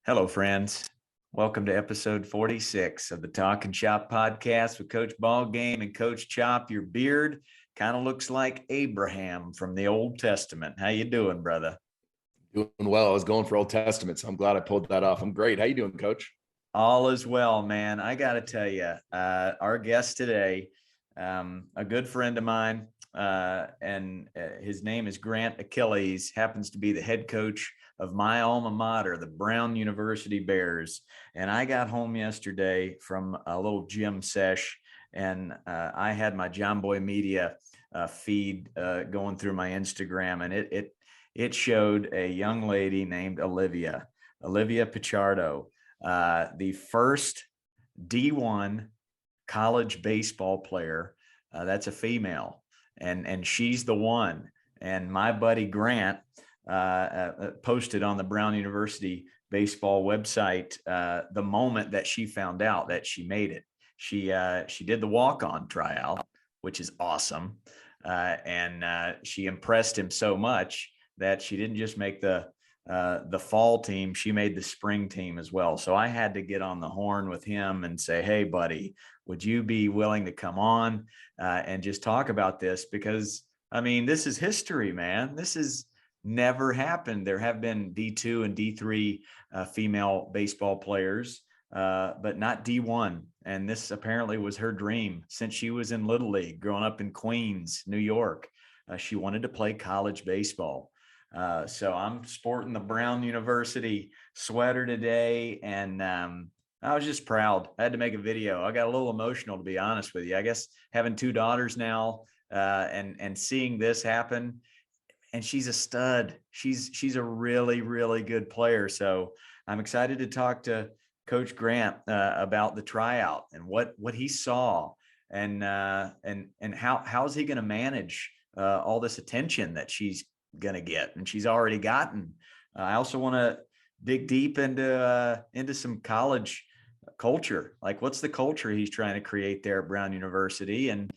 Hello, friends. Welcome to episode 46 of the Talkin Chop podcast with Coach Ballgame and Coach Chop. Your beard kind of looks like Abraham from the Old Testament. How you doing, brother? Doing well. I was going for Old Testament, so I'm glad I pulled that off. I'm great. How you doing, Coach? All is well, man. I got to tell you, our guest today, a good friend of mine, and his name is Grant Achilles, happens to be the head coach of my alma mater, the Brown University Bears. And I got home yesterday from a little gym sesh, and I had my John Boy Media feed going through my Instagram, and it showed a young lady named Olivia Pichardo, the first D1 college baseball player. That's a female, and she's the one. And my buddy Grant posted on the Brown University baseball website the moment that she found out that she made it. She did the walk-on tryout, which is awesome, and she impressed him so much that she didn't just make the fall team, she made the spring team as well. So I had to get on the horn with him and say, hey, buddy, would you be willing to come on and just talk about this? Because, I mean, this is history, man. This has never happened. There have been D2 and D3 female baseball players, but not D1. And this apparently was her dream since she was in Little League, growing up in Queens, New York. She wanted to play college baseball. So I'm sporting the Brown University sweater today, and I was just proud. I had to make a video. I got a little emotional, to be honest with you. I guess having two daughters now, and seeing this happen, and she's a stud. She's a really, really good player. So I'm excited to talk to Coach Grant about the tryout and what he saw, and how's he going to manage all this attention that she's going to get, and she's already gotten. I also want to dig deep into some college culture. Like, what's the culture he's trying to create there at Brown University, and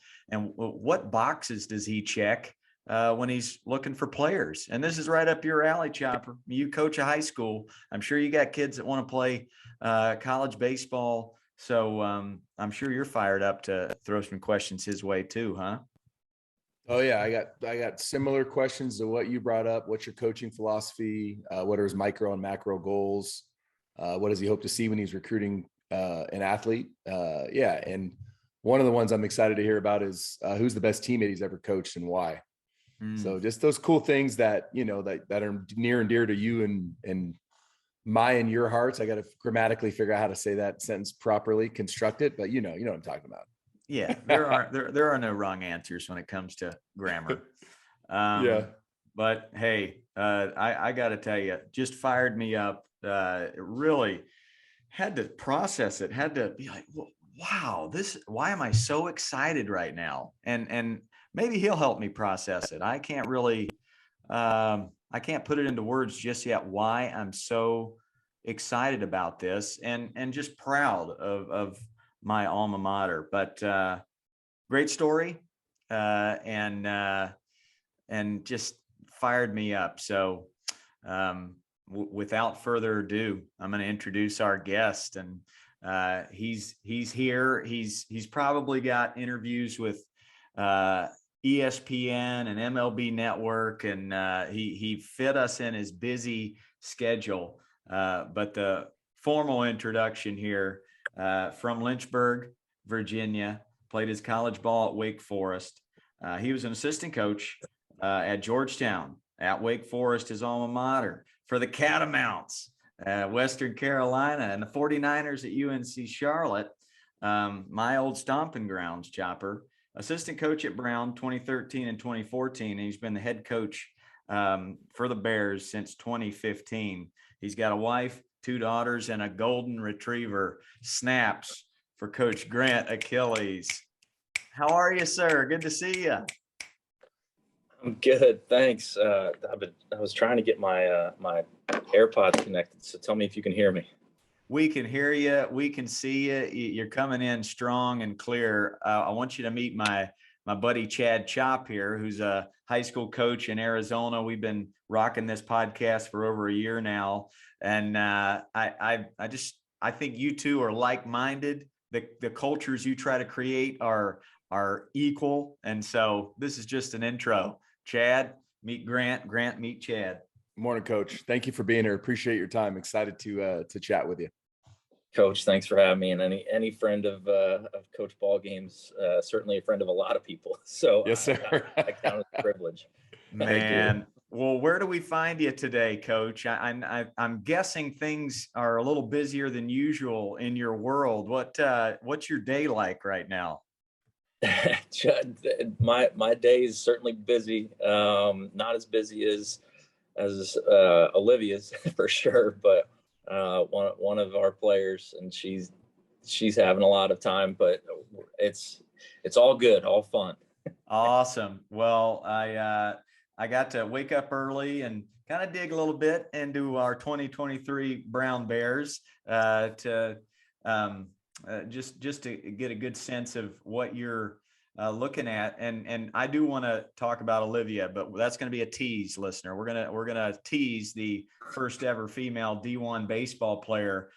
what boxes does he check when he's looking for players? And this is right up your alley, Chopper. You coach a high school. I'm sure you got kids that want to play college baseball. So I'm sure you're fired up to throw some questions his way too, huh? Oh yeah, I got similar questions to what you brought up. What's your coaching philosophy? What are his micro and macro goals? What does he hope to see when he's recruiting an athlete? Yeah, and one of the ones I'm excited to hear about is who's the best teammate he's ever coached and why. So just those cool things that that are near and dear to you and my and your hearts. I got to grammatically figure out how to say that sentence properly, construct it, but you know what I'm talking about. Yeah, there are no wrong answers when it comes to grammar. Yeah. But hey, I got to tell you, just fired me up. It really had to process it. Had to be like, wow, why am I so excited right now? And maybe he'll help me process it. I can't really, I can't put it into words just yet why I'm so excited about this, and just proud of my alma mater. But great story, and just fired me up. So without further ado, I'm going to introduce our guest, and he's here. He's probably got interviews with ESPN and MLB Network, and he fit us in his busy schedule. But the formal introduction here, from Lynchburg, Virginia, played his college ball at Wake Forest. He was an assistant coach at Georgetown, at Wake Forest, his alma mater, for the Catamounts, Western Carolina, and the 49ers at UNC Charlotte, my old stomping grounds, Chopper. Assistant coach at Brown 2013 and 2014, and he's been the head coach for the Bears since 2015. He's got a wife, two daughters, and a golden retriever. Snaps for Coach Grant Achilles. How are you, sir? Good to see you. I'm good, thanks. I was trying to get my my AirPods connected, so tell me if you can hear me. We can hear you. We can see you. You're coming in strong and clear. I want you to meet my my buddy Chad Chop here, who's a high school coach in Arizona. We've been rocking this podcast for over a year now, and I think you two are like-minded. The cultures you try to create are equal, and so this is just an intro. Chad, meet Grant. Grant, meet Chad. Morning, Coach. Thank you for being here. Appreciate your time. Excited to chat with you. Coach, thanks for having me. And any friend of Coach Ball Games, certainly a friend of a lot of people. So yes, sir. I count it a privilege. Man, well, where do we find you today, Coach? I'm guessing things are a little busier than usual in your world. What's your day like right now? My day is certainly busy. Not as busy as Olivia's for sure, but one of our players, and she's having a lot of time, but it's all good, all fun. Awesome. Well, I got to wake up early and kind of dig a little bit into our 2023 Brown Bears just to get a good sense of what you're looking at, and I do want to talk about Olivia, but that's going to be a tease, listener. We're gonna tease the first ever female D1 baseball player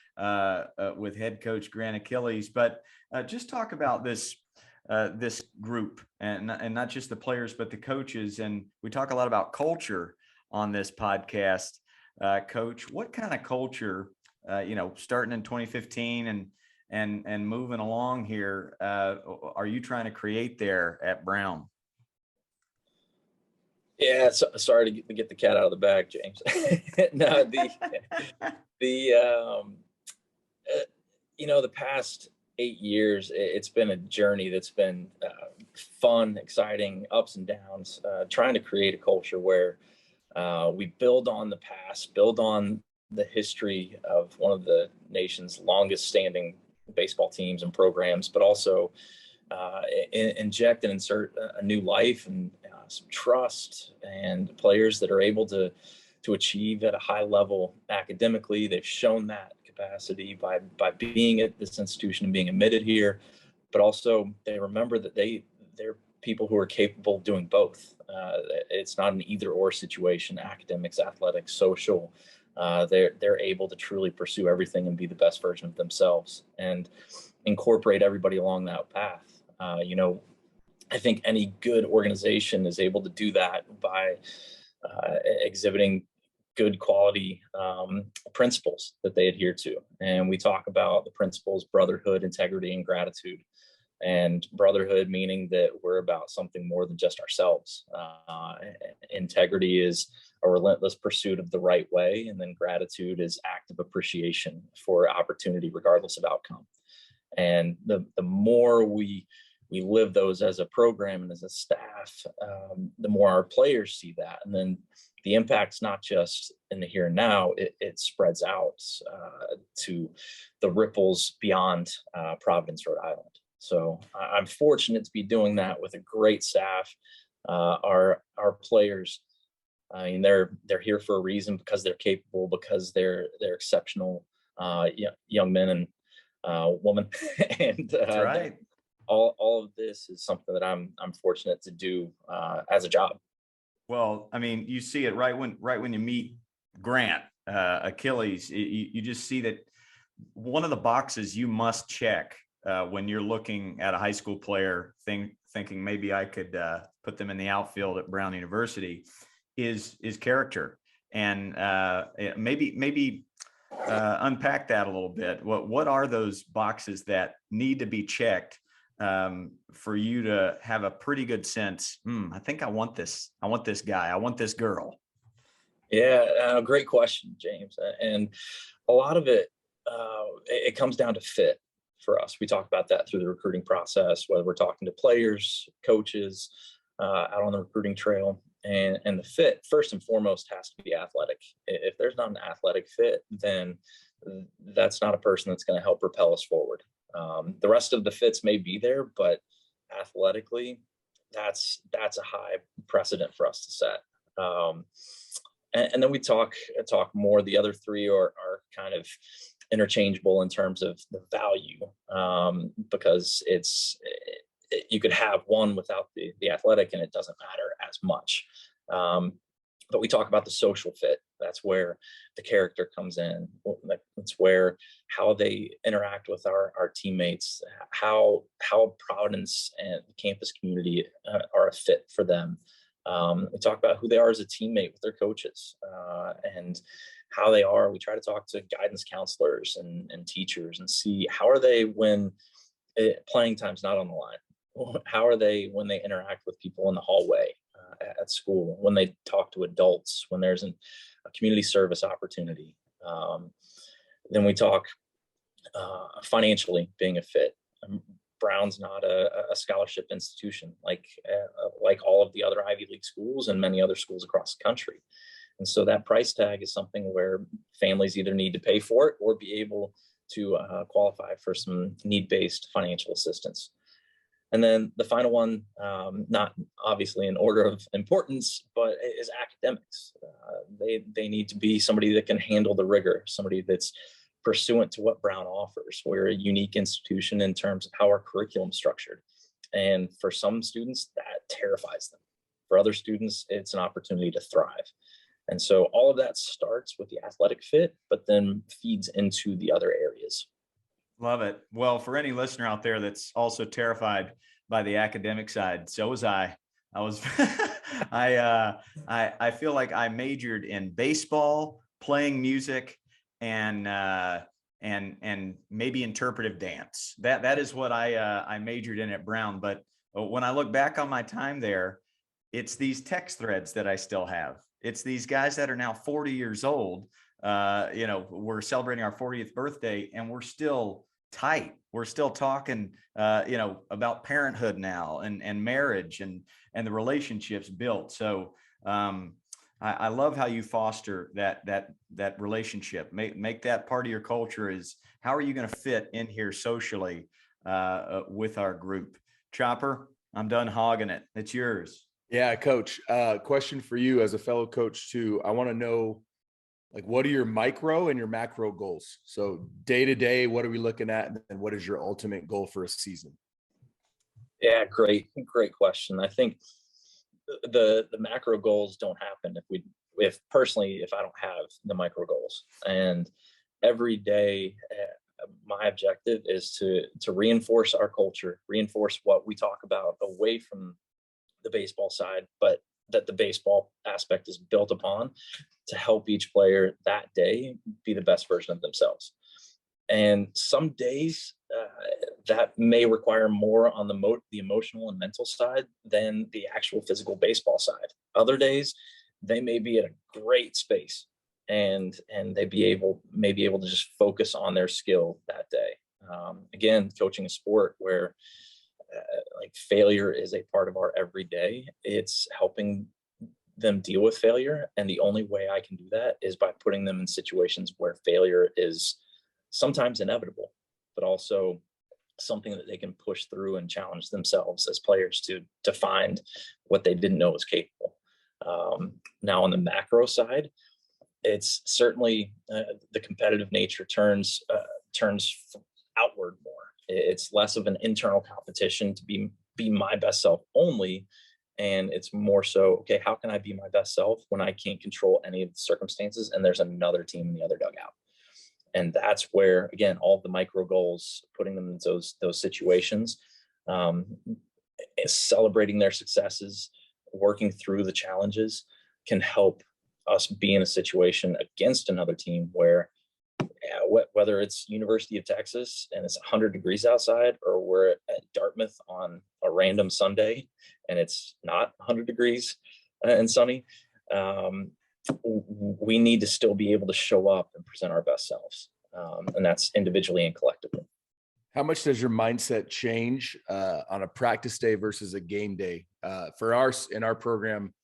with head coach Grant Achilles, but just talk about this group and not just the players but the coaches. And we talk a lot about culture on this podcast. Coach, what kind of culture, starting in 2015 and moving along here, are you trying to create there at Brown? Yeah, sorry to get the cat out of the bag, James. No, the past 8 years, it's been a journey that's been fun, exciting, ups and downs, trying to create a culture where we build on the past, build on the history of one of the nation's longest standing baseball teams and programs, but also inject and insert a new life and some trust, and players that are able to achieve at a high level academically. They've shown that capacity by being at this institution and being admitted here, but also they remember that they're people who are capable of doing both. It's not an either or situation, academics, athletics, social. They're able to truly pursue everything and be the best version of themselves and incorporate everybody along that path. I think any good organization is able to do that by exhibiting good quality principles that they adhere to. And we talk about the principles: brotherhood, integrity, and gratitude. And brotherhood meaning that we're about something more than just ourselves. Integrity is a relentless pursuit of the right way. And then gratitude is active appreciation for opportunity, regardless of outcome. And the more we live those as a program and as a staff, the more our players see that. And then the impact's not just in the here and now, it spreads out to the ripples beyond Providence, Rhode Island. So I'm fortunate to be doing that with a great staff. Our players, I mean, they're here for a reason, because they're capable, because they're exceptional young men and women. And That's right. All of this is something that I'm fortunate to do as a job. Well, I mean, you see it right when you meet Grant Achilles. You just see that one of the boxes you must check when you're looking at a high school player, thinking maybe I could put them in the outfield at Brown University, is character. And maybe unpack that a little bit. What are those boxes that need to be checked for you to have a pretty good sense? I think I want this guy. I want this girl. Yeah, great question, James. And a lot of it comes down to fit for us. We talk about that through the recruiting process, whether we're talking to players, coaches, out on the recruiting trail. And the fit, first and foremost, has to be athletic. If there's not an athletic fit, then that's not a person that's going to help propel us forward. The rest of the fits may be there, but athletically, that's a high precedent for us to set. And then we talk more. The other three are kind of interchangeable in terms of the value, because you could have one without the athletic, and it doesn't matter as much. But we talk about the social fit. That's where the character comes in. That's where how they interact with our teammates, how Providence and the campus community are a fit for them. We talk about who they are as a teammate with their coaches, and how they are. We try to talk to guidance counselors and teachers and see how are they when playing time's not on the line. How are they when they interact with people in the hallway at school, when they talk to adults, when there's a community service opportunity. Then we talk financially being a fit. Brown's not a scholarship institution like all of the other Ivy League schools and many other schools across the country. And so that price tag is something where families either need to pay for it or be able to qualify for some need-based financial assistance. And then the final one, not obviously in order of importance, but is academics. They need to be somebody that can handle the rigor, somebody that's pursuant to what Brown offers. We're a unique institution in terms of how our curriculum is structured. And for some students, that terrifies them. For other students, it's an opportunity to thrive. And so all of that starts with the athletic fit, but then feeds into the other areas. Love it. Well, for any listener out there that's also terrified by the academic side, so was I. I was, I feel like I majored in baseball, playing music, and maybe interpretive dance. That is what I majored in at Brown. But when I look back on my time there, it's these text threads that I still have. It's these guys that are now 40 years old. We're celebrating our 40th birthday, and we're still tight. We're still talking, about parenthood now and marriage and the relationships built. So I love how you foster that relationship. Make that part of your culture. Is how are you going to fit in here socially with our group? Chopper, I'm done hogging it. It's yours. Yeah, Coach. Question for you as a fellow coach too. I want to know, like, what are your micro and your macro goals? So day to day, what are we looking at, and what is your ultimate goal for a season? Yeah, great question. I think the macro goals don't happen if I don't have the micro goals. And every day, my objective is to reinforce our culture, reinforce what we talk about away from the baseball side, but that the baseball aspect is built upon to help each player that day be the best version of themselves. And some days that may require more on the emotional and mental side than the actual physical baseball side. Other days, they may be at a great space and they may be able to just focus on their skill that day. Again, coaching a sport where like failure is a part of our everyday. It's helping them deal with failure. And the only way I can do that is by putting them in situations where failure is sometimes inevitable, but also something that they can push through and challenge themselves as players to find what they didn't know was capable. Now on the macro side, it's certainly the competitive nature turns outward more. It's less of an internal competition to be my best self only. And it's more so, okay, how can I be my best self when I can't control any of the circumstances and there's another team in the other dugout? And that's where, again, all of the micro goals, putting them in those situations, celebrating their successes, working through the challenges can help us be in a situation against another team where whether it's University of Texas and it's 100 degrees outside, or we're at Dartmouth on a random Sunday and it's not 100 degrees and sunny, we need to still be able to show up and present our best selves. And that's individually and collectively. How much does your mindset change on a practice day versus a game day? In our program,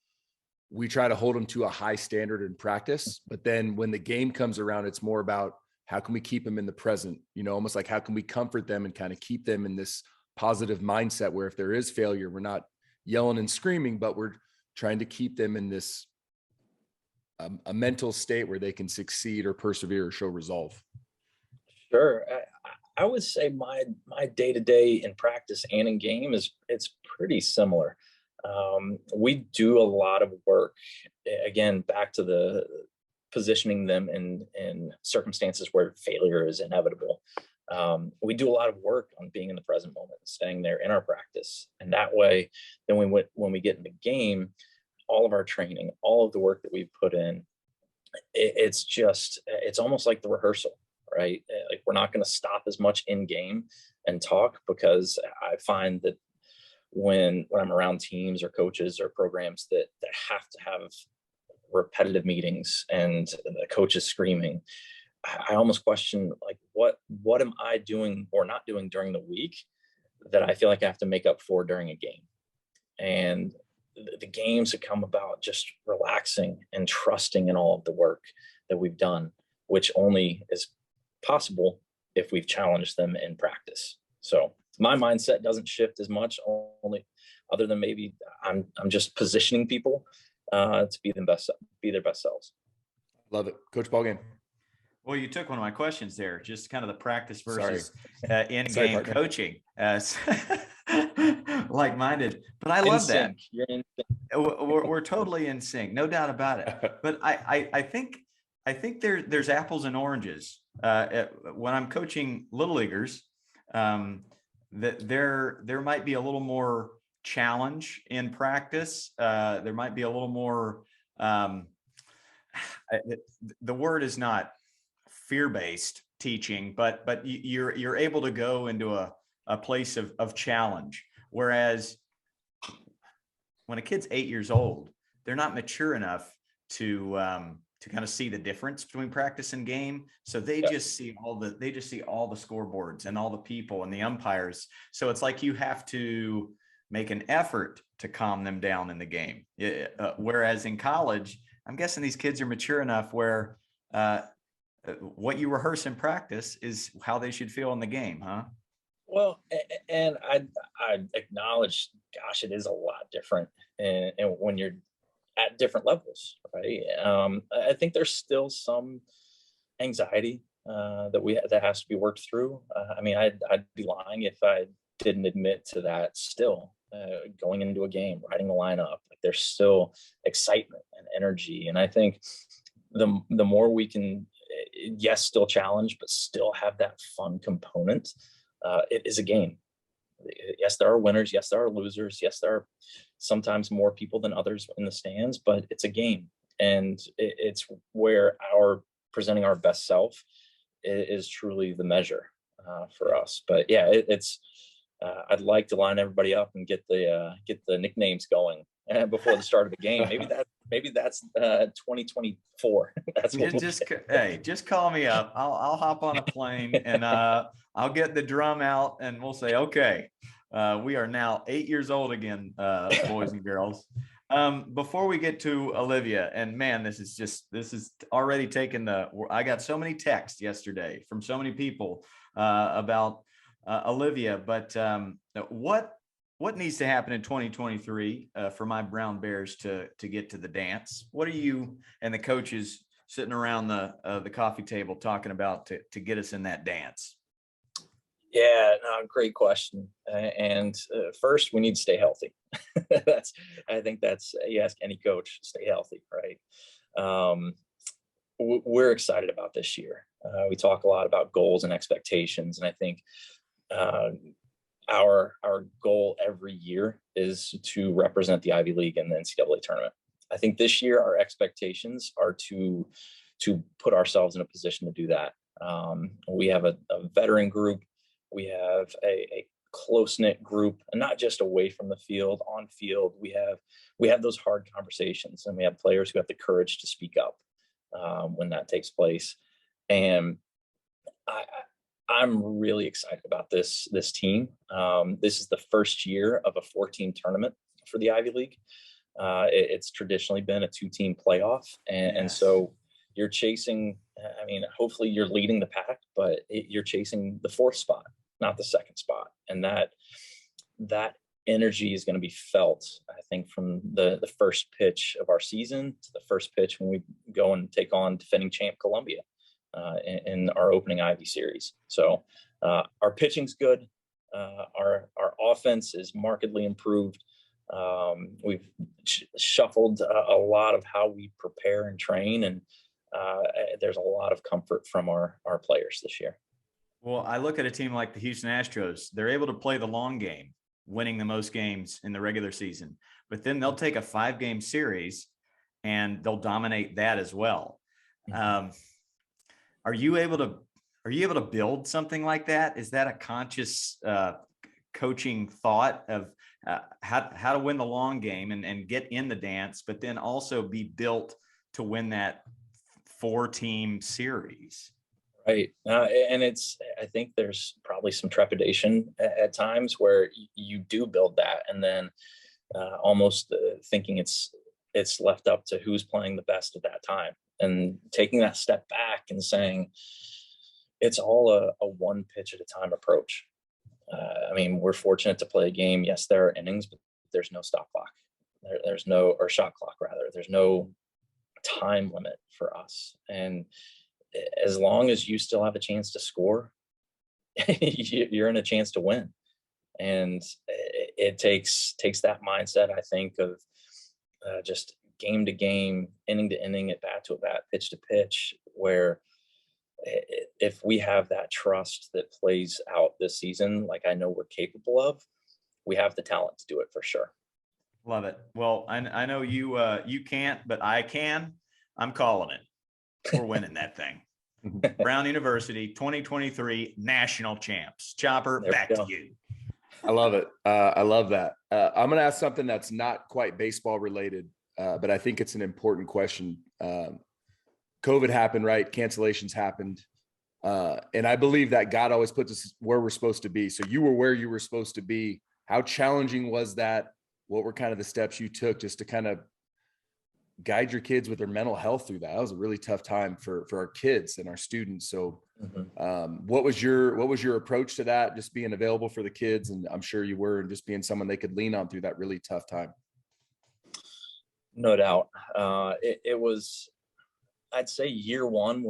we try to hold them to a high standard in practice, but then when the game comes around, it's more about how can we keep them in the present, almost like how can we comfort them and kind of keep them in this positive mindset where if there is failure, we're not yelling and screaming, but we're trying to keep them in this a mental state where they can succeed or persevere or show resolve. Sure. I would say my day to day in practice and in game it's pretty similar. We do a lot of work. Again, back to the positioning them in circumstances where failure is inevitable. We do a lot of work on being in the present moment, staying there in our practice, and that way, then when we get in the game, all of our training, all of the work that we've put in, it's almost like the rehearsal, right? Like we're not going to stop as much in game and talk, because I find that when I'm around teams or coaches or programs that have to have repetitive meetings and the coach is screaming, I almost question, like, what am I doing or not doing during the week that I feel like I have to make up for during a game? And the games have come about just relaxing and trusting in all of the work that we've done, which only is possible if we've challenged them in practice. So my mindset doesn't shift as much, only other than maybe I'm just positioning people to be their best selves. Love it. Coach Ballgame. Well, you took one of my questions there, just kind of the practice versus Sorry, in-game coaching. Like-minded, but I love that. You're in sync. We're totally in sync, no doubt about it. But I think there's apples and oranges. When I'm coaching little leaguers, that there might be a little more challenge in practice. There might be a little more. The word is not fear-based teaching, but you're able to go into a place of challenge. Whereas when a kid's 8 years old, they're not mature enough to kind of see the difference between practice and game. So they just see all the scoreboards and all the people and the umpires. So it's like you have to make an effort to calm them down in the game. Whereas in college, I'm guessing these kids are mature enough where what you rehearse in practice is how they should feel in the game, huh? Well, and I acknowledge, gosh, it is a lot different, and when you're at different levels, right? I think there's still some anxiety that has to be worked through. I mean, I'd be lying if I didn't admit to that. Still, going into a game, writing the lineup, like there's still excitement and energy, and I think the more we can, yes, still challenge, but still have that fun component. It is a game. Yes, there are winners. Yes, there are losers. Yes, there are sometimes more people than others in the stands, but it's a game. And it's where our presenting our best self is truly the measure for us. But yeah, I'd like to line everybody up and get the nicknames going before the start of the game. Maybe that's 2024. That's what just call me up. I'll hop on a plane and I'll get the drum out and we'll say, okay, we are now 8 years old again, boys and girls. Before we get to Olivia, and man, this is already taken I got so many texts yesterday from so many people about Olivia, but what needs to happen in 2023 for my Brown Bears to get to the dance? What are you and the coaches sitting around the coffee table talking about to get us in that dance? Yeah, no, great question. And first, we need to stay healthy. I think that's, you ask any coach, stay healthy, right? We're excited about this year. We talk a lot about goals and expectations, and I think our goal every year is to represent the Ivy League in the NCAA tournament. I think this year our expectations are to put ourselves in a position to do that. We have a veteran group. We have a close-knit group, and not just away from the field, on field. We have those hard conversations, and we have players who have the courage to speak up when that takes place. And I'm really excited about this team. This is the first year of a 4-team tournament for the Ivy League. It's traditionally been a 2-team playoff, and so you're chasing. I mean, hopefully you're leading the pack, but you're chasing the 4th spot, not the 2nd spot, and that energy is going to be felt, I think, from the first pitch of our season to the first pitch when we go and take on defending champ Columbia in our opening Ivy series. So Our pitching's good. Our offense is markedly improved. We've shuffled a lot of how we prepare and train, and there's a lot of comfort from our players this year. Well, I look at a team like the Houston Astros. They're able to play the long game, winning the most games in the regular season, but then they'll take a 5-game series and they'll dominate that as well. Are you able to build something like that? Is that a conscious coaching thought of how to win the long game and get in the dance, but then also be built to win that 4-team series? Right. And I think there's probably some trepidation at times where you do build that, and then almost thinking it's left up to who's playing the best at that time, and taking that step back and saying it's all a one pitch at a time approach. I mean, we're fortunate to play a game. Yes, there are innings, but there's no stop clock. There's no, or shot clock rather. There's no time limit for us. And as long as you still have a chance to score, you're in a chance to win. And it takes that mindset, I think, of just game to game, inning to inning, at bat to at bat, pitch to pitch, where if we have that trust that plays out this season, like I know we're capable of, we have the talent to do it for sure. Love it. Well, I know you can't, but I can. I'm calling it. We're winning that thing. Brown University 2023 national champs. Chopper, back to you. I love it. I love that. I'm going to ask something that's not quite baseball related, but I think it's an important question. COVID happened, right? Cancellations happened. And I believe that God always puts us where we're supposed to be. So you were where you were supposed to be. How challenging was that? What were kind of the steps you took just to kind of guide your kids with their mental health through that? That was a really tough time for our kids and our students. So what was your approach to that? Just being available for the kids, and I'm sure you were, and just being someone they could lean on through that really tough time. No doubt. It was, I'd say year one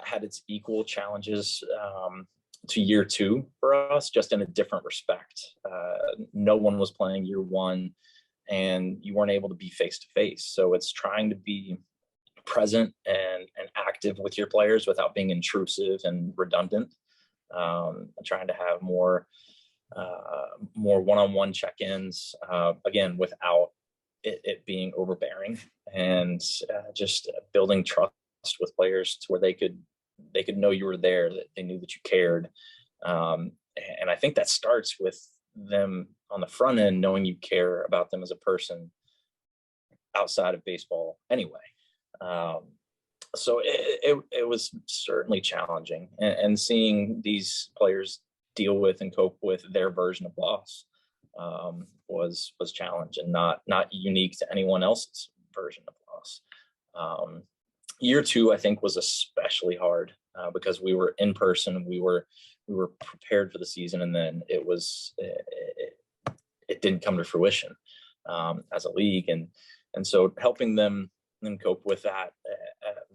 had its equal challenges to year two for us, just in a different respect. No one was playing year one, and you weren't able to be face to face. So it's trying to be present and active with your players without being intrusive and redundant. Trying to have more one-on-one check-ins, again, without it being overbearing, and just building trust with players to where they could know you were there, that they knew that you cared. And I think that starts with them on the front end, knowing you care about them as a person outside of baseball anyway. So it was certainly challenging, and seeing these players deal with and cope with their version of loss was challenging, not unique to anyone else's version of loss. Year two, I think, was especially hard because we were in person, we were prepared for the season, and then it didn't come to fruition as a league, and so helping them cope with that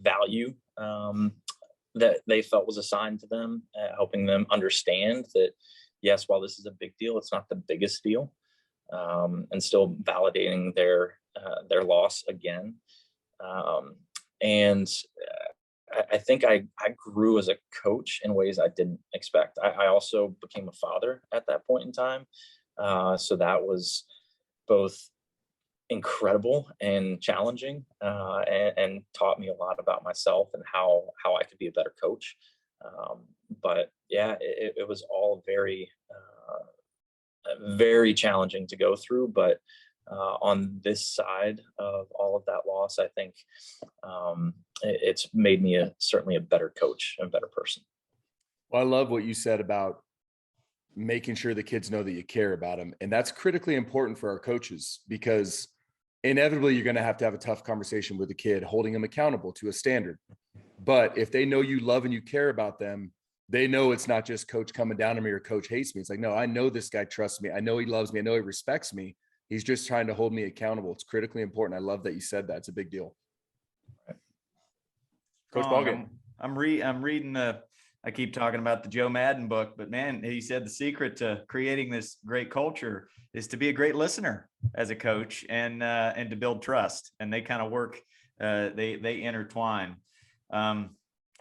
value that they felt was assigned to them, helping them understand that, yes, while this is a big deal, it's not the biggest deal, and still validating their loss again. And I think I grew as a coach in ways I didn't expect. I also became a father at that point in time. So that was both incredible and challenging, and taught me a lot about myself and how I could be a better coach. But yeah, it was all very, very challenging to go through. But on this side of all of that loss, I think it's made me certainly a better coach and a better person. Well, I love what you said about making sure the kids know that you care about them. And that's critically important for our coaches, because inevitably you're going to have a tough conversation with a kid, holding them accountable to a standard. But if they know you love and you care about them, they know it's not just coach coming down on me or coach hates me. It's like, no, I know this guy trusts me. I know he loves me. I know he respects me. He's just trying to hold me accountable. It's critically important. I love that you said that. It's a big deal. Coach Ballgame. I'm reading I keep talking about the Joe Madden book, but man, he said the secret to creating this great culture is to be a great listener as a coach and to build trust. And they kind of work, they intertwine. All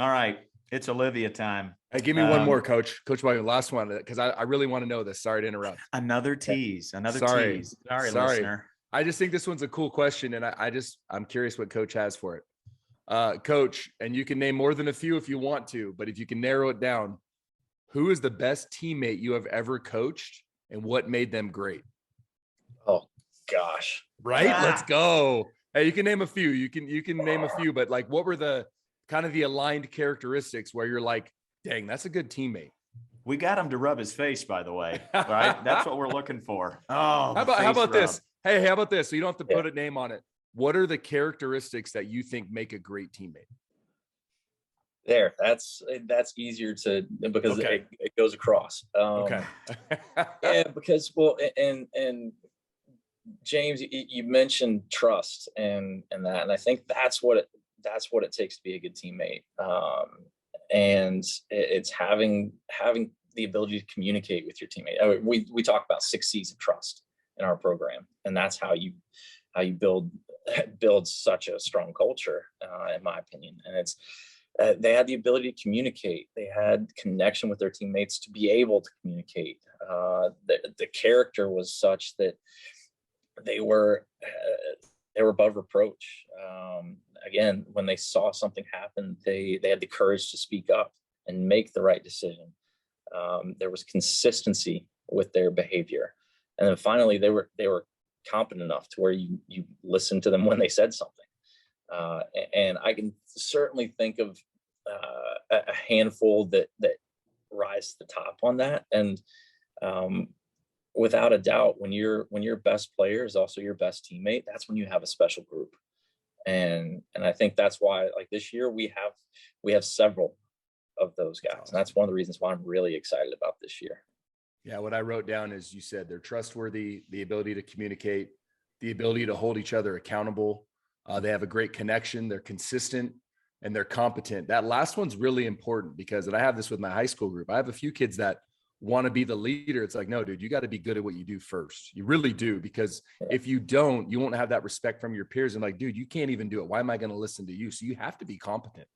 right, it's Olivia time. Hey, give me one more, Coach. Coach, my last one, because I really want to know this. Sorry to interrupt. Another tease. Sorry, Listener. I just think this one's a cool question, and I'm curious what Coach has for it. Coach, and you can name more than a few if you want to, but if you can narrow it down, who is the best teammate you have ever coached and what made them great? Oh gosh. Right. Let's go. Hey, you can name a few, you can name a few, but like, what were the kind of the aligned characteristics where you're like, dang, that's a good teammate? We got him to rub his face, by the way, right? That's what we're looking for. Oh, how about this? Hey, how about this? So you don't have to put Yeah. a name on it. What are the characteristics that you think make a great teammate? There, that's easier to, because Okay. it goes across. Okay. Yeah, because and James, you mentioned trust and that, and I think that's what it takes to be a good teammate. And it's having the ability to communicate with your teammate. We talk about 6 C's of trust in our program, and that's how you build such a strong culture, in my opinion. And it's they had the ability to communicate. They had connection with their teammates to be able to communicate. The character was such that they were above reproach. Again, when they saw something happen, they had the courage to speak up and make the right decision. There was consistency with their behavior, and then finally, they were competent enough to where you listened to them when they said something. And I can certainly think of a handful that rise to the top on that. And without a doubt, when your best player is also your best teammate, that's when you have a special group. And I think that's why, like this year, we have several of those guys, and that's one of the reasons why I'm really excited about this year. Yeah, what I wrote down is, you said they're trustworthy, the ability to communicate, the ability to hold each other accountable. They have a great connection, they're consistent, and they're competent. That last one's really important because, and I have this with my high school group, I have a few kids that want to be the leader. It's like, no, dude, you got to be good at what you do first. You really do, because if you don't, you won't have that respect from your peers. And like, dude, you can't even do it. Why am I going to listen to you? So you have to be competent.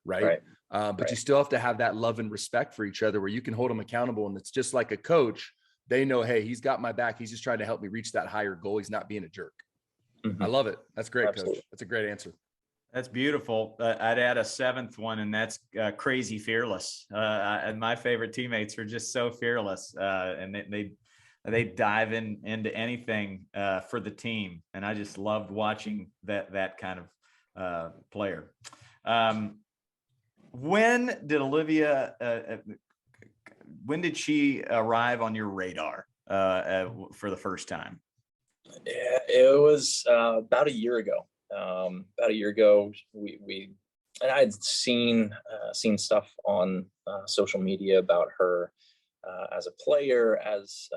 Right. But you still have to have that love and respect for each other where you can hold them accountable. And it's just like a coach. They know, hey, he's got my back. He's just trying to help me reach that higher goal. He's not being a jerk. Mm-hmm. I love it. That's great, Absolutely. Coach. That's a great answer. That's beautiful. I'd add a 7th one, and that's crazy fearless. And my favorite teammates are just so fearless, and they dive into anything for the team. And I just loved watching that kind of player. When did Olivia? When did she arrive on your radar for the first time? Yeah, it was about a year ago. We and I had seen stuff on social media about her as a player, as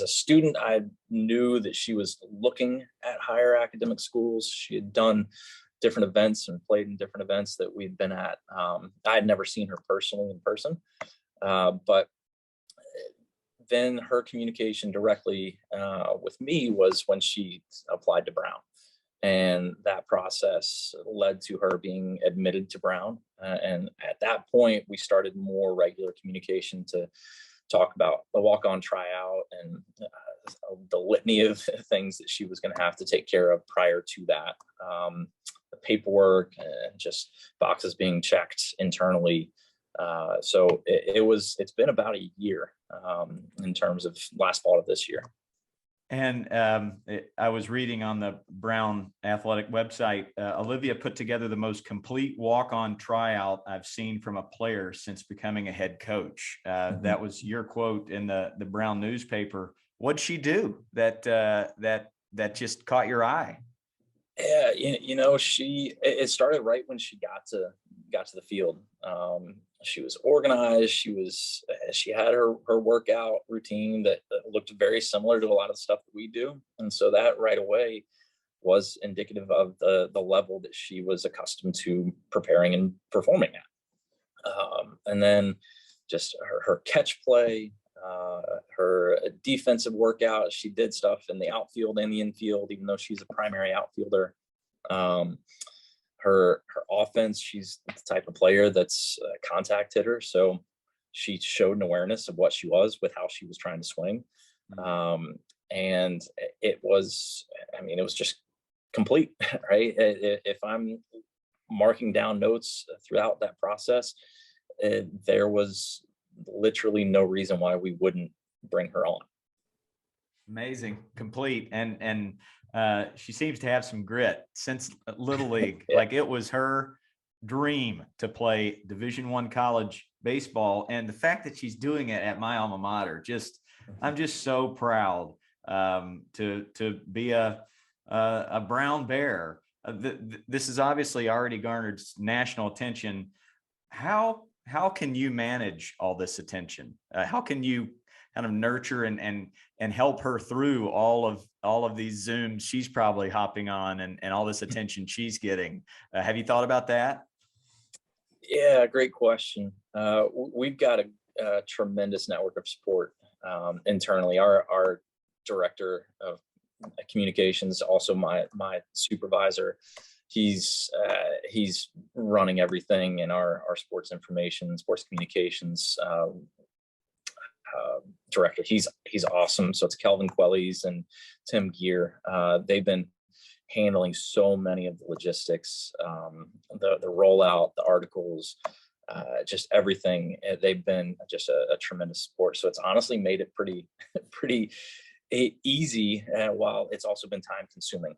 a student. I knew that she was looking at higher academic schools. She had done different events and played in different events that we'd been at. I had never seen her personally in person, but then her communication directly with me was when she applied to Brown. And that process led to her being admitted to Brown. And at that point, we started more regular communication to talk about the walk-on tryout and the litany of things that she was going to have to take care of prior to that. The paperwork and just boxes being checked internally. So it's been about a year in terms of last fall of this year. And I was reading on the Brown Athletic website, Olivia put together the most complete walk-on tryout I've seen from a player since becoming a head coach. That was your quote in the Brown newspaper. What'd she do that just caught your eye? Yeah, it started right when she got to the field. She was organized. She had her workout routine that looked very similar to a lot of the stuff that we do. And so that right away was indicative of the level that she was accustomed to preparing and performing at. And then just her catch play, her defensive workout. She did stuff in the outfield and the infield, even though she's a primary outfielder. Her offense, she's the type of player that's a contact hitter. So she showed an awareness of what she was with how she was trying to swing. And it was just complete, right? If I'm marking down notes throughout that process, there was literally no reason why we wouldn't bring her on. Amazing, complete, and she seems to have some grit since Little League. Yeah. Like, it was her dream to play Division I college baseball, and the fact that she's doing it at my alma mater, I'm just so proud to be a brown bear. This has obviously already garnered national attention. How can you manage all this attention? How can you kind of nurture and help her through all of these Zooms she's probably hopping on and all this attention she's getting? Have you thought about that? Yeah, great question. We've got a tremendous network of support internally. Our director of communications, also my supervisor, he's running everything in our sports information, sports communications director. He's awesome. So it's Kelvin Quellies and Tim Gear. They've been handling so many of the logistics, the rollout, the articles, just everything. They've been just a tremendous support. So it's honestly made it pretty easy, while it's also been time consuming.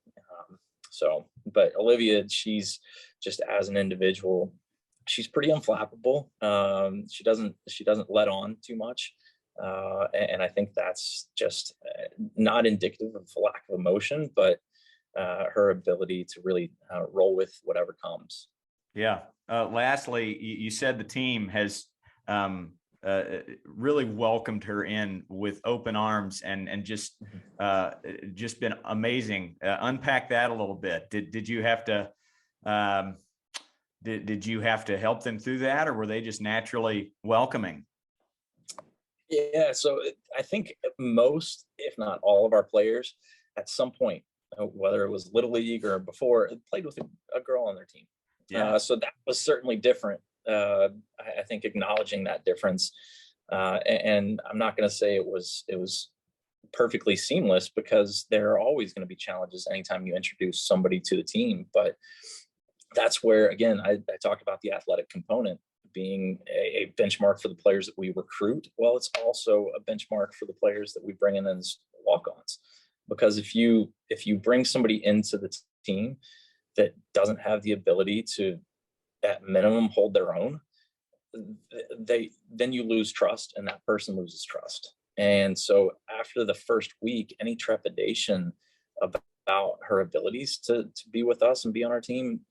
But Olivia, she's just, as an individual, she's pretty unflappable. She doesn't let on too much. And I think that's just not indicative of a lack of emotion, but her ability to really roll with whatever comes. Yeah. Lastly, you said the team has really welcomed her in with open arms and just been amazing. Unpack that a little bit. Did you have to did you have to help them through that, or were they just naturally welcoming? Yeah, so I think most, if not all, of our players at some point, whether it was Little League or before, played with a girl on their team. Yeah. So that was certainly different. I think acknowledging that difference, and I'm not going to say it was perfectly seamless, because there are always going to be challenges anytime you introduce somebody to the team. But that's where, again, I talked about the athletic component being a benchmark for the players that we recruit. Well, it's also a benchmark for the players that we bring in as walk-ons, because if you bring somebody into the team that doesn't have the ability to, at minimum, hold their own, then you lose trust, and that person loses trust. And so after the first week, any trepidation about her abilities to be with us and be on our team,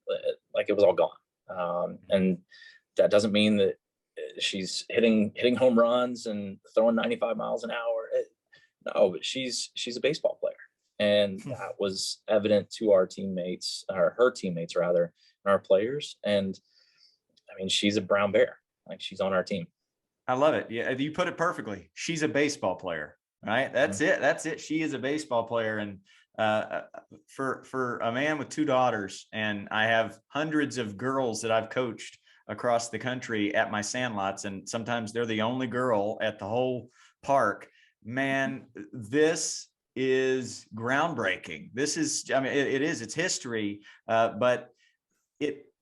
like, it was all gone. And that doesn't mean that she's hitting home runs and throwing 95 miles an hour. No, but she's a baseball player. And that was evident to our teammates, or her teammates rather, and our players. And I mean, she's a brown bear. Like, she's on our team. I love it. Yeah, you put it perfectly. She's a baseball player, right? That's it. That's it. She is a baseball player. And for a man with two daughters, and I have hundreds of girls that I've coached across the country at my sandlots, and sometimes they're the only girl at the whole park. Man, this is groundbreaking. This is, I mean, it is, it's history, but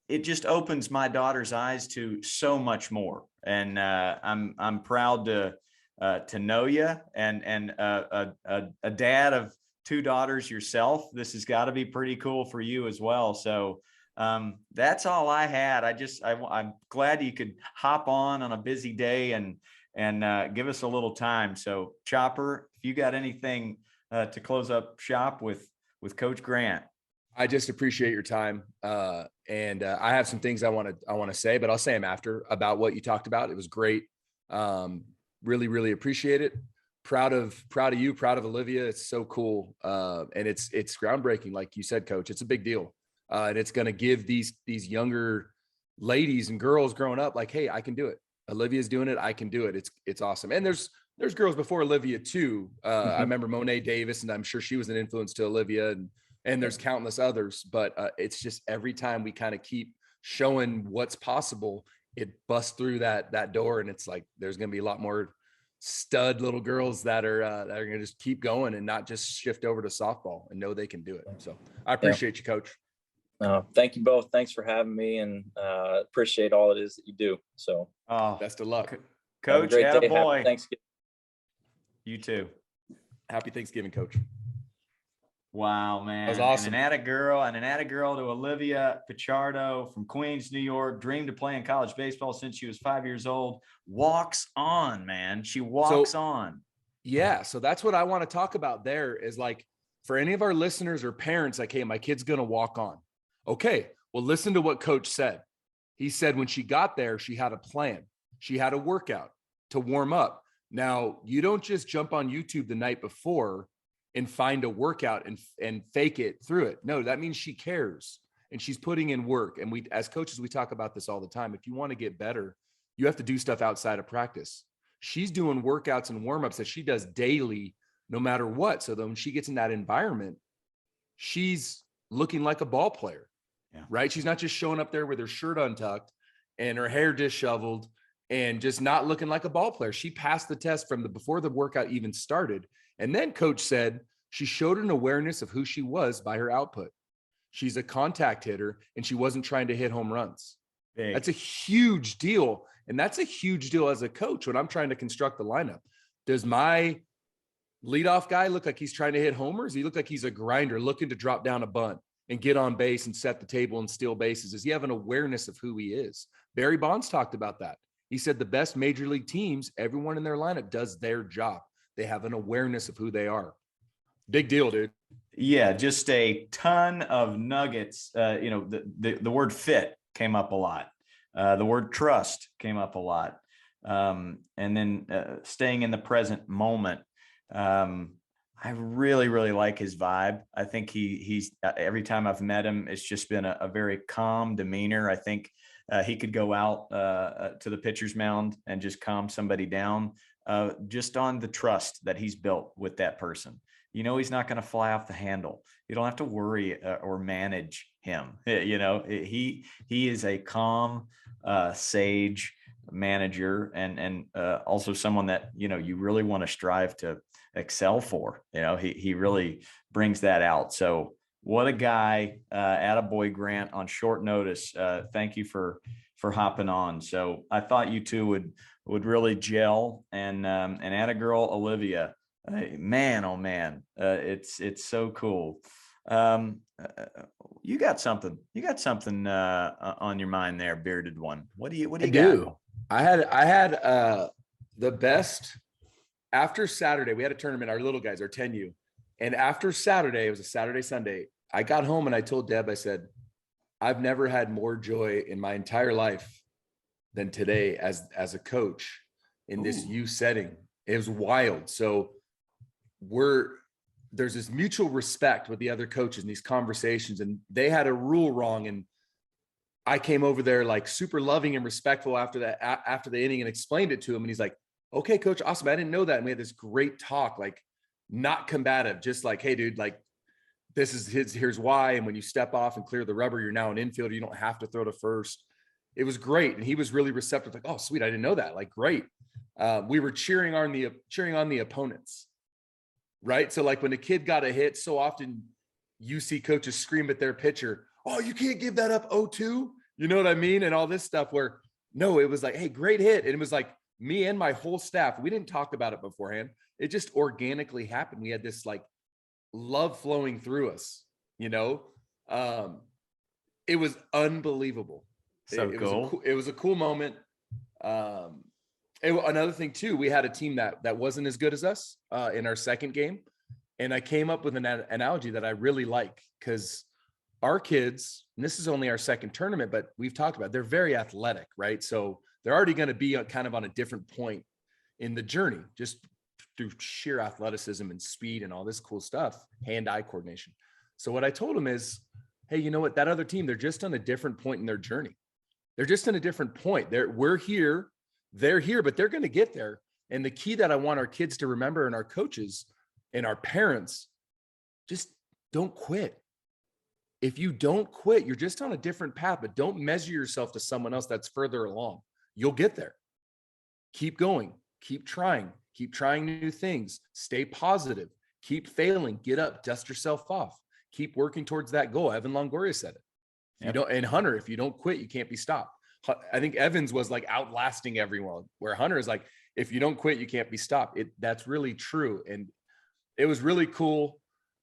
it just opens my daughter's eyes to so much more. And I'm proud to know you, and a dad of two daughters yourself. This has got to be pretty cool for you as well. So that's all I had. I'm glad you could hop on a busy day and give us a little time. So, Chopper, if you got anything to close up shop with Coach Grant. I just appreciate your time. And I have some things I want to say, but I'll say them after, about what you talked about. It was great. Really, really appreciate it. Proud of you, proud of Olivia. It's so cool. And it's groundbreaking. Like you said, Coach, it's a big deal. And it's going to give these younger ladies and girls growing up, like, hey, I can do it. Olivia's doing it. I can do it. It's awesome. And there's girls before Olivia too. I remember Monet Davis, and I'm sure she was an influence to Olivia, and there's countless others, but it's just every time we kind of keep showing what's possible, it busts through that door. And it's like, there's going to be a lot more stud little girls that are going to just keep going and not just shift over to softball and know they can do it. So I appreciate you, Coach. Thank you both. Thanks for having me, and appreciate all it is that you do. So best of luck. Coach, great day. boy. Happy Thanksgiving. You too. Happy Thanksgiving, Coach. Wow, man. That was awesome. And an atta girl to Olivia Pichardo from Queens, New York. Dreamed of playing college baseball since she was 5 years old. Walks on, man. She walks on. Yeah. So that's what I want to talk about there is like, for any of our listeners or parents, like, hey, my kid's going to walk on. Okay. Well, listen to what Coach said. He said when she got there, she had a plan. She had a workout to warm up. Now, you don't just jump on YouTube the night before and find a workout and fake it through it. No, that means she cares and she's putting in work. And we, as coaches, we talk about this all the time. If you want to get better, you have to do stuff outside of practice. She's doing workouts and warmups that she does daily, no matter what. So then when she gets in that environment, she's looking like a ball player, right? She's not just showing up there with her shirt untucked and her hair disheveled and just not looking like a ball player. She passed the test from before the workout even started. And then Coach said she showed an awareness of who she was by her output. She's a contact hitter and she wasn't trying to hit home runs. Big. That's a huge deal. And that's a huge deal as a coach when I'm trying to construct the lineup. Does my leadoff guy look like he's trying to hit homers? He look like he's a grinder looking to drop down a bunt and get on base and set the table and steal bases? Does he have an awareness of who he is? Barry Bonds talked about that. He said the best major league teams, everyone in their lineup does their job. They have an awareness of who they are. Big deal, dude. Yeah, just a ton of nuggets. The word fit came up a lot. The word trust came up a lot. And then staying in the present moment. I really, really like his vibe. I think he's every time I've met him, it's just been a very calm demeanor. I think he could go out to the pitcher's mound and just calm somebody down just on the trust that he's built with that person. You know, he's not going to fly off the handle. You don't have to worry or manage him. You know, he is a calm, sage manager and also someone that, you know, you really want to strive to excel for. You know, he really brings that out. So what a guy, attaboy Grant on short notice. Thank you for hopping on. So I thought you two would really gel and attagirl Olivia. Man, oh man, it's so cool. You got something on your mind there, bearded one. What do you got? I had the best after Saturday. We had a tournament, our little guys, our 10U. And after Saturday, it was a Saturday, Sunday. I got home and I told Deb, I said, I've never had more joy in my entire life than today as a coach in this U setting. It was wild. So there's this mutual respect with the other coaches in these conversations, and they had a rule wrong. And I came over there like super loving and respectful after the inning and explained it to him. And he's like, okay, coach, awesome. I didn't know that. And we had this great talk, like not combative, just like, hey dude, like this is here's why. And when you step off and clear the rubber, you're now an infielder. You don't have to throw to first. It was great. And he was really receptive. Like, oh, sweet. I didn't know that. Like, great. We were cheering on the opponents. Right. So like when a kid got a hit, so often you see coaches scream at their pitcher, oh, you can't give that up 0-2. You know what I mean? And all this stuff where no, it was like, hey, great hit. And it was like me and my whole staff, we didn't talk about it beforehand. It just organically happened. We had this like love flowing through us, you know? It was unbelievable. So cool. It was a cool moment. Another thing too, we had a team that wasn't as good as us in our second game. And I came up with an analogy that I really like, because our kids, and this is only our second tournament, but we've talked about, they're very athletic, right? So they're already going to be kind of on a different point in the journey, just through sheer athleticism and speed and all this cool stuff, hand-eye coordination. So what I told them is, hey, you know what, that other team, they're just on a different point in their journey. They're just in a different point. We're here, they're here, but they're going to get there. And the key that I want our kids to remember, and our coaches and our parents, just don't quit. If you don't quit, you're just on a different path, but don't measure yourself to someone else that's further along. You'll get there. Keep going, keep trying new things, stay positive, keep failing, get up, dust yourself off, keep working towards that goal. Evan Longoria said it. You don't, and Hunter, if you don't quit, you can't be stopped. I think Evans was like outlasting everyone, where Hunter is like, if you don't quit, you can't be stopped. That's really true. And it was really cool.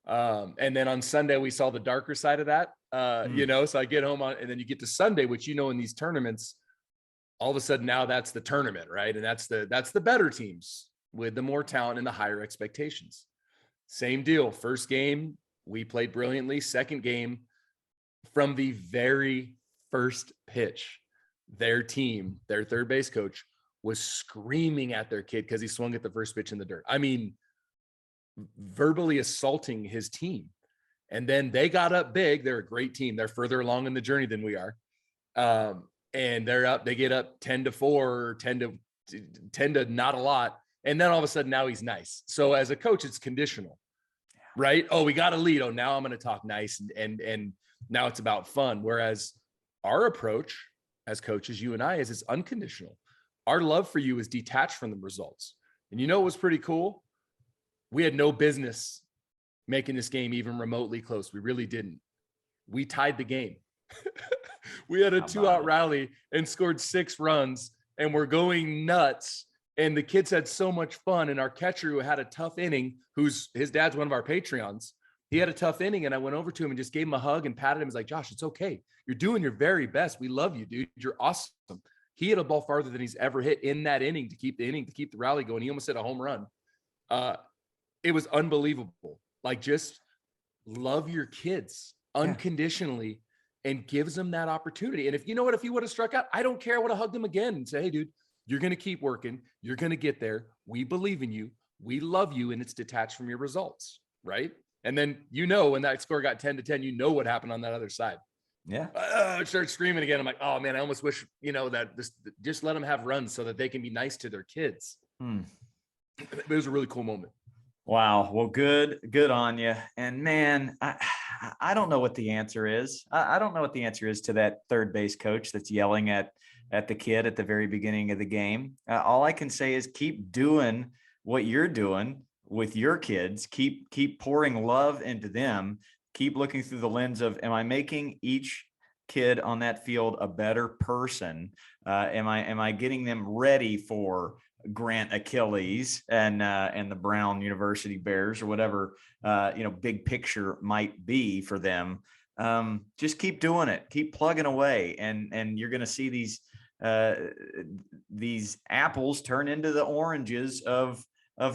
And then on Sunday, we saw the darker side of that, so I get home and then you get to Sunday, which, in these tournaments, all of a sudden now that's the tournament, right? And that's the better teams with the more talent and the higher expectations. Same deal. First game, we played brilliantly. Second game, from the very first pitch, their team, their third base coach, was screaming at their kid because he swung at the first pitch in the dirt. I mean, verbally assaulting his team. And then they got up big. They're a great team. They're further along in the journey than we are. And they get up 10-4, or 10 to not a lot. And then all of a sudden now he's nice. So as a coach, it's conditional, right? Oh, we got a lead. Oh, now I'm going to talk nice. And now it's about fun. Whereas our approach as coaches, you and I, is it's unconditional. Our love for you is detached from the results. And what was pretty cool? We had no business making this game even remotely close. We really didn't. We tied the game. We had a 2-out rally and scored 6 runs, and we're going nuts. And the kids had so much fun. And our catcher, who had a tough inning, his dad's one of our Patreons, he had a tough inning, and I went over to him and just gave him a hug and patted him. He's like, Josh, it's okay. You're doing your very best. We love you, dude. You're awesome. He hit a ball farther than he's ever hit in that inning to keep the rally going. He almost hit a home run. It was unbelievable. Like, just love your kids unconditionally and gives them that opportunity. And if he would have struck out, I don't care. I would have hugged him again and say, hey, dude, you're going to keep working. You're going to get there. We believe in you. We love you. And it's detached from your results. Right. And then, when that score got 10-10, what happened on that other side. Yeah. I started screaming again. I'm like, oh man, I almost wish, that just let them have runs so that they can be nice to their kids. It was a really cool moment. Wow. Well, good on you. And man, I don't know what the answer is. I don't know what the answer is to that third base coach that's yelling at the kid at the very beginning of the game. All I can say is keep doing what you're doing with your kids. Keep pouring love into them. Keep looking through the lens of, am I making each kid on that field a better person? Am I getting them ready for Grant Achilles and the Brown University Bears, or whatever big picture might be for them? Just keep doing it, keep plugging away, and you're going to see these apples turn into the oranges of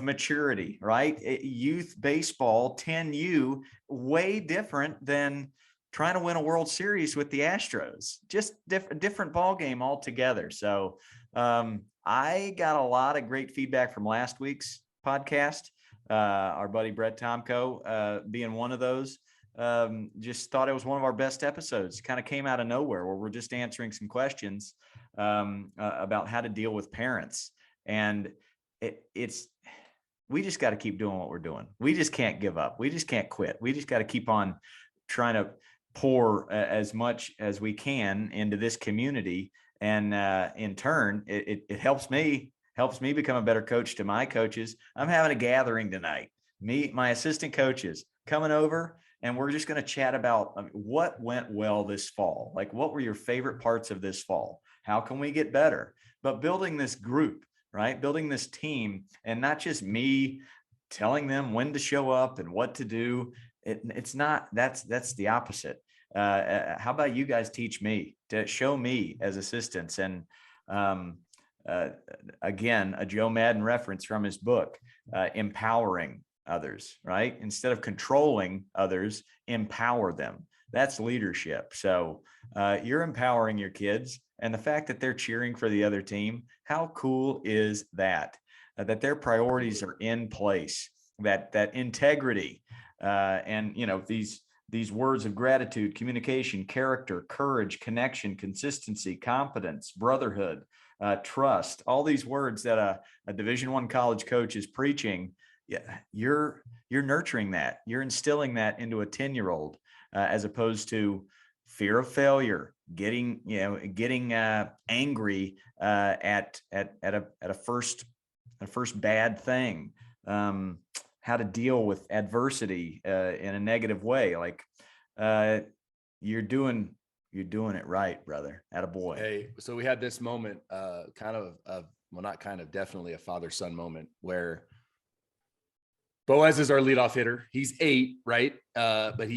maturity, right? Youth baseball, 10U, way different than trying to win a World Series with the Astros. Just different ball game altogether. So I got a lot of great feedback from last week's podcast. Our buddy Brett Tomko being one of those. Just thought it was one of our best episodes. Kind of came out of nowhere, where we're just answering some questions about how to deal with parents. And we just got to keep doing what we're doing. We just can't give up. We just can't quit. We just got to keep on trying to pour as much as we can into this community. And in turn, it helps me become a better coach to my coaches. I'm having a gathering tonight. My assistant coaches coming over, and we're just going to chat about what went well this fall. Like, what were your favorite parts of this fall? How can we get better? But building this group, right? Building this team, and not just me telling them when to show up and what to do. It's not, that's the opposite. How about you guys teach me, to show me as assistants? And again, a Joe Madden reference from his book, empowering others, right? Instead of controlling others, empower them. That's leadership. So you're empowering your kids, and the fact that they're cheering for the other team, how cool is that? That their priorities are in place, that integrity, and these these words of gratitude, communication, character, courage, connection, consistency, competence, brotherhood, trust, all these words that a Division I college coach is preaching. Yeah, you're nurturing that. You're instilling that into a 10-year-old, as opposed to fear of failure, getting angry at a first bad thing, how to deal with adversity in a negative way. Like, you're doing it right, brother. Attaboy. Hey, so we had this moment, definitely a father-son moment, where Boaz is our leadoff hitter. He's 8, right? But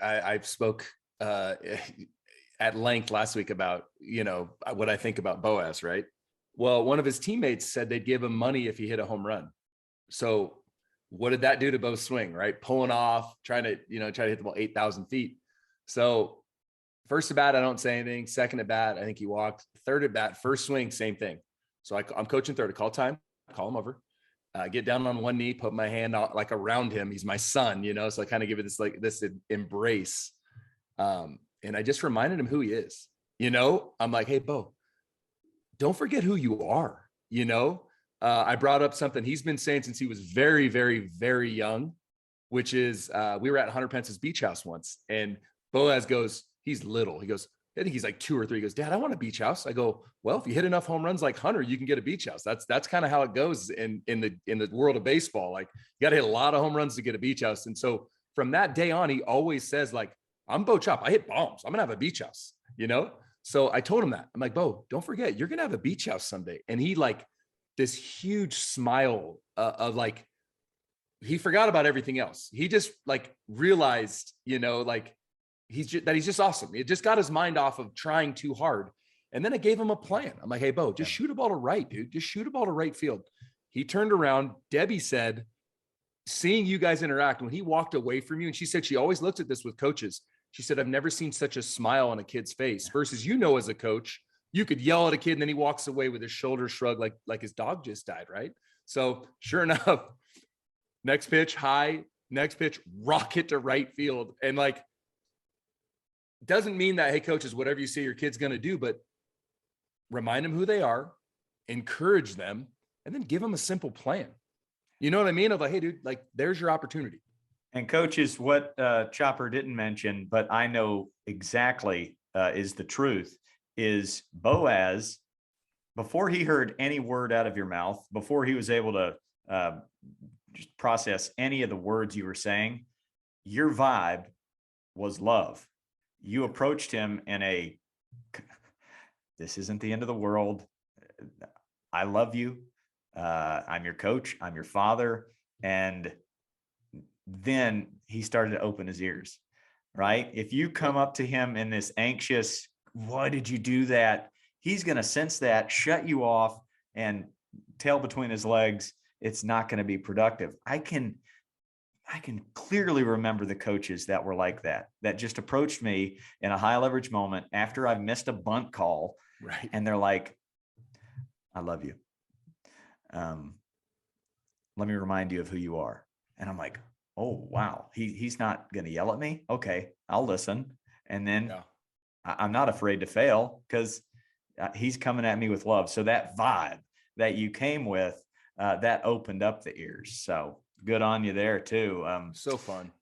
I spoke at length last week about, what I think about Boaz, right? Well, one of his teammates said they'd give him money if he hit a home run. So what did that do to Bo's swing, right? Pulling off, trying to hit the ball 8,000 feet. So first at bat, I don't say anything. Second at bat, I think he walked. Third at bat, first swing, same thing. So I'm coaching third. I call time, call him over. Get down on one knee, put my hand out, like around him. He's my son, so I kind of give it this embrace. And I just reminded him who he is. I'm like, hey, Bo, don't forget who you are. I brought up something he's been saying since he was very, very, very young, which is we were at Hunter Pence's beach house once, and Boaz goes, he's little. He goes, I think he's like 2 or 3. He goes, Dad, I want a beach house. I go, well, if you hit enough home runs like Hunter, you can get a beach house. That's kind of how it goes in the world of baseball. Like, you got to hit a lot of home runs to get a beach house. And so from that day on, he always says, like, I'm Bo Chop. I hit bombs. I'm gonna have a beach house. So I told him that. I'm like, Bo, don't forget, you're gonna have a beach house someday. And he, like, this huge smile of like, he forgot about everything else. He just, like, realized, like, he's just awesome. It just got his mind off of trying too hard. And then I gave him a plan. I'm like, hey, Bo, just shoot a ball to right, dude. Just shoot a ball to right field. He turned around. Debbie said, seeing you guys interact, when he walked away from you, and she said she always looks at this with coaches. She said, I've never seen such a smile on a kid's face versus, as a coach, you could yell at a kid and then he walks away with his shoulders shrugged like his dog just died, right? So sure enough, next pitch, high, next pitch, rocket to right field. And, like, doesn't mean that, hey, coaches, whatever you say your kid's going to do, but remind them who they are, encourage them, and then give them a simple plan. You know what I mean? Of like, hey, dude, like, there's your opportunity. And coaches, what Chopper didn't mention, but I know exactly is the truth, is Boaz, before he heard any word out of your mouth, before he was able to just process any of the words you were saying, your vibe was love. You approached him in this isn't the end of the world. I love you. I'm your coach. I'm your father. And then he started to open his ears, right? If you come up to him in this anxious, why did you do that? He's going to sense that, shut you off, and tail between his legs. It's not going to be productive. I can clearly remember the coaches that were like that just approached me in a high leverage moment after I've missed a bunt call. Right. And they're like, I love you. Let me remind you of who you are. And I'm like, oh, wow. He's not going to yell at me. Okay, I'll listen. And then I'm not afraid to fail because he's coming at me with love. So that vibe that you came with, that opened up the ears. So good on you there too. So fun.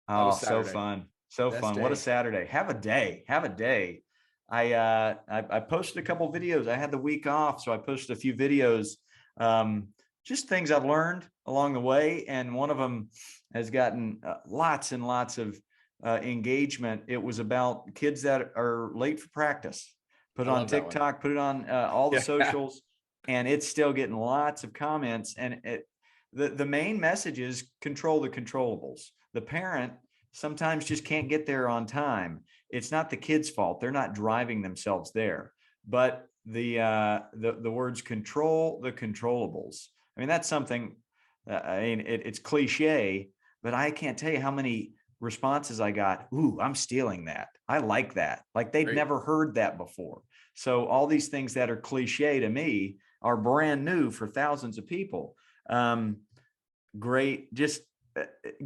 Oh, so fun. So Best fun. day. What a Saturday. Have a day. I posted a couple videos. I had the week off, so I posted a few videos, just things I've learned along the way. And one of them has gotten lots and lots of engagement. It was about kids that are late for practice. Put it on TikTok, put it on all the socials, and it's still getting lots of comments. And the main message is control the controllables. The parent sometimes just can't get there on time. It's not the kid's fault. They're not driving themselves there. But the words control the controllables. I mean, that's something, it's cliche, but I can't tell you how many responses I got. Ooh, I'm stealing that. I like that. Like they'd never heard that before. So all these things that are cliche to me are brand new for thousands of people. Great. Just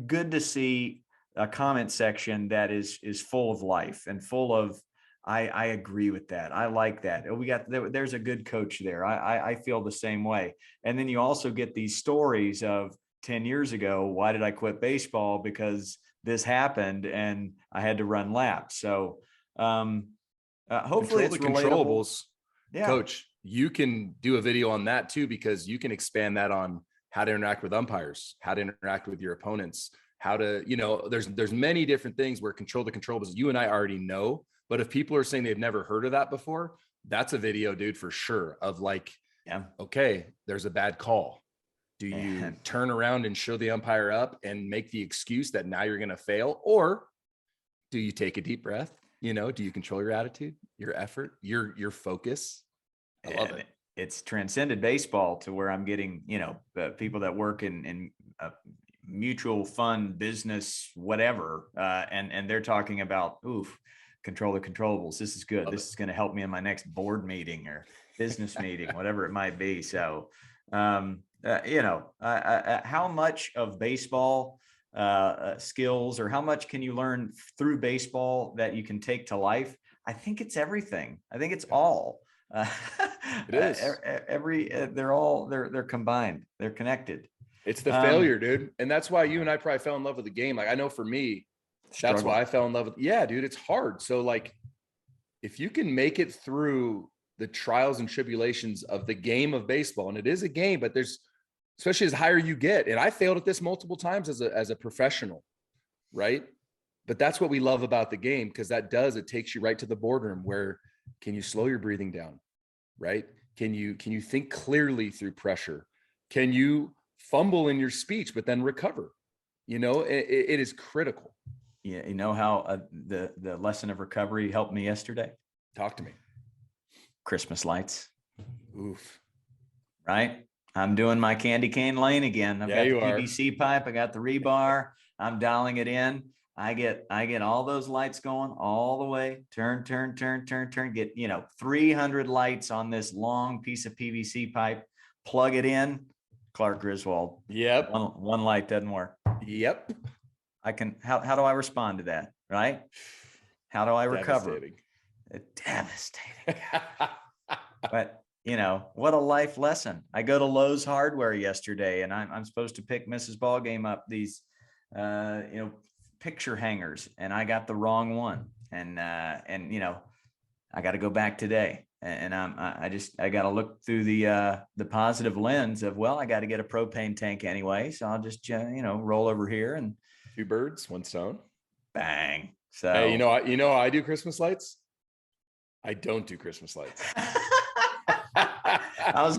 good to see a comment section that is full of life and full of, I agree with that. I like that. There's a good coach there. I feel the same way. And then you also get these stories of 10 years ago, why did I quit baseball? Because this happened and I had to run laps. So hopefully it's relatable. Controllables. Yeah. Coach, you can do a video on that too, because you can expand that on how to interact with umpires, how to interact with your opponents, how to, there's many different things where control the controllables you and I already know. But if people are saying they've never heard of that before, that's a video, dude, for sure. Of like, okay, there's a bad call. Do you turn around and show the umpire up and make the excuse that now you're going to fail? Or do you take a deep breath? Do you control your attitude, your effort, your focus? I love it. It's transcended baseball to where I'm getting, people that work in mutual fund business, whatever. And they're talking about, control the controllables. This is good. This is going to help me in my next board meeting or business meeting, whatever it might be. So, how much of baseball skills, or how much can you learn through baseball that you can take to life? I think it's everything. I think it's all. It is they're combined. They're connected. It's the failure, dude. And that's why you and I probably fell in love with the game. Like, I know for me, that's why I fell in love with. Yeah, dude, it's hard. So like, if you can make it through the trials and tribulations of the game of baseball, and it is a game, but there's, especially as higher you get. And I failed at this multiple times as a professional, right? But that's what we love about the game, because it takes you right to the boardroom where, can you slow your breathing down, right? Can you think clearly through pressure? Can you fumble in your speech, but then recover? It is critical. Yeah. You know how the lesson of recovery helped me yesterday? Talk to me. Christmas lights. Oof. Right? I'm doing my candy cane lane again. I've got the PVC pipe. I got the rebar. I'm dialing it in. I get all those lights going all the way. Turn. Get 300 lights on this long piece of PVC pipe. Plug it in. Clark Griswold. Yep. One light doesn't work. Yep. How do I respond to that? Right? How do I recover? Devastating. But what a life lesson. I go to Lowe's Hardware yesterday, and I'm supposed to pick Mrs. Ballgame up these, picture hangers, and I got the wrong one. And I got to go back today, and I got to look through the positive lens of, I got to get a propane tank anyway. So I'll just, roll over here and 2 birds, 1 stone. Bang. So, hey, I do Christmas lights. I don't do Christmas lights. I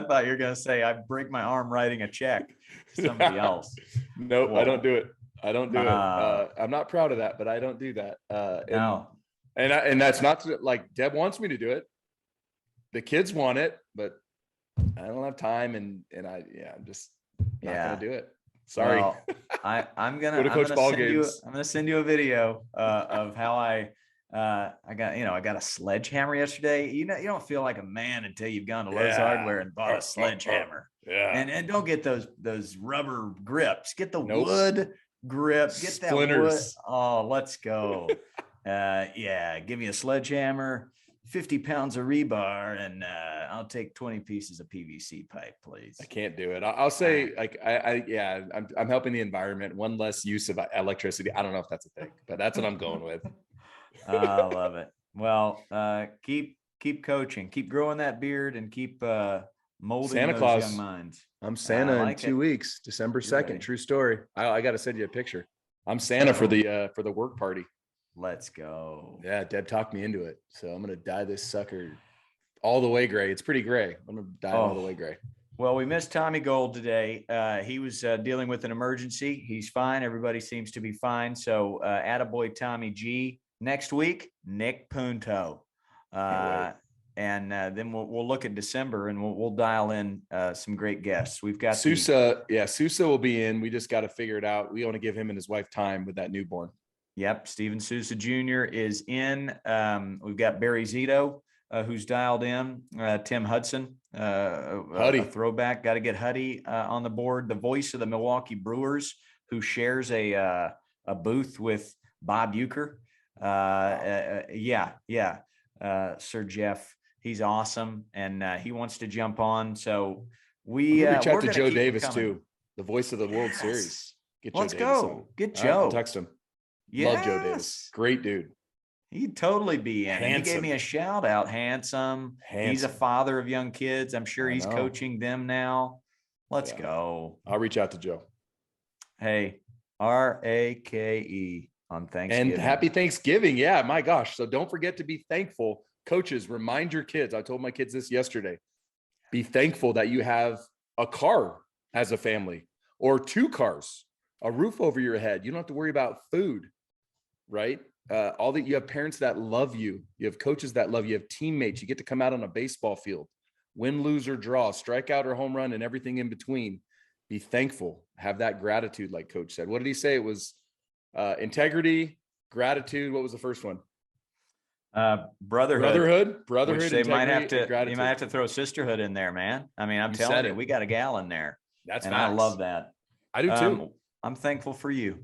thought you were going to say, I break my arm writing a check to somebody else. Nope. Whoa. I don't do it. I'm not proud of that, but I don't do that. No. And that's not like Deb wants me to do it. The kids want it, but I don't have time. And I'm just not going to do it. Sorry. Well, I'm going to send you a video of how I got a sledgehammer yesterday. You don't feel like a man until you've gone to Lowe's Hardware and bought a sledgehammer. Yeah. And don't get those rubber grips. Get the wood grip. Get Splinters. That wood. Oh, let's go. Give me a sledgehammer, 50 pounds of rebar, and I'll take 20 pieces of PVC pipe, please. I can't do it. I'll say, like, I'm helping the environment. One less use of electricity. I don't know if that's a thing, but that's what I'm going with. I love it. Well, keep coaching, keep growing that beard, and keep molding Santa those Claus. young minds. I'm Santa in 2 weeks, December 2nd. True story. I got to send you a picture. I'm Santa for the work party. Let's go. Yeah, Deb talked me into it, so I'm gonna dye this sucker all the way gray. It's pretty gray. I'm gonna dye it all the way gray. Well, we missed Tommy Gold today. He was dealing with an emergency. He's fine. Everybody seems to be fine. So, attaboy Tommy G. Next week, Nick Punto. And then we'll look at December, and we'll dial in some great guests. We've got Sousa. Sousa will be in. We just got to figure it out. We want to give him and his wife time with that newborn. Yep. Steven Sousa Jr. is in. We've got Barry Zito, who's dialed in. Tim Hudson, a throwback. Got to get Huddy on the board. The voice of the Milwaukee Brewers, who shares a a booth with Bob Euchre. Sir Jeff, he's awesome, and he wants to jump on. So reach out we're to gonna Joe keep 'em Davis coming. too, the voice of the World Yes. Series. Get Let's Joe Davis go. on. Get All right, I'll Joe. text him. Yes. Love Joe Davis. Great dude. He'd totally be in. And he gave Handsome. me a shout out. Handsome. He's a Handsome. father of young kids. I'm sure I he's know. coaching them now. Let's Yeah. go. I'll reach out to Joe. Hey, RAKE on Thanksgiving. And happy Thanksgiving. Yeah, my gosh. So don't forget to be thankful. Coaches, remind your kids. I told my kids this yesterday. Be thankful that you have a car as a family, or 2 cars, a roof over your head. You don't have to worry about food, right? All that you have parents that love you. You have coaches that love you. You have teammates. You get to come out on a baseball field, win, lose, or draw, strikeout or home run, and everything in between. Be thankful. Have that gratitude, like Coach said. What did he say? It was integrity, gratitude. What was the first one? Brotherhood. Brotherhood. Which they might have integrity, and to. gratitude. You might have to throw sisterhood in there, man. I mean, I'm You telling said you, it. we got a gal in there, That's and facts. I love that. I do too. I'm thankful for you. I'm How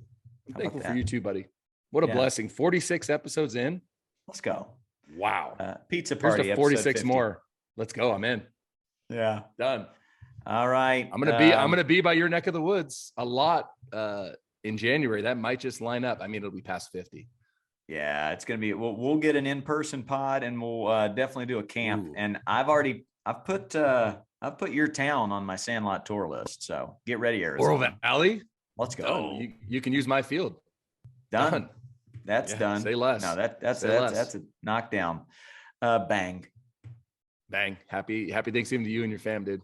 about thankful for that? you too, buddy. What a Yeah. blessing. 46 episodes in. Let's go. Wow. Pizza Here's party. to episode 46 50. more. Let's go. I'm in. Yeah. Done. All right. I'm gonna be by your neck of the woods a lot in January. That might just line up. I mean, it'll be past 50. Yeah, it's gonna be. We'll get an in-person pod, and we'll definitely do a camp. Ooh. And I've put your town on my Sandlot tour list. So get ready, Arizona. Oral Valley. Let's go. Done. You can use my field. Done. That's Yeah, done. say less. No, that's Say less. that's a knockdown. Bang. Bang. Happy Thanksgiving to you and your fam, dude.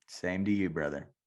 Same to you, brother.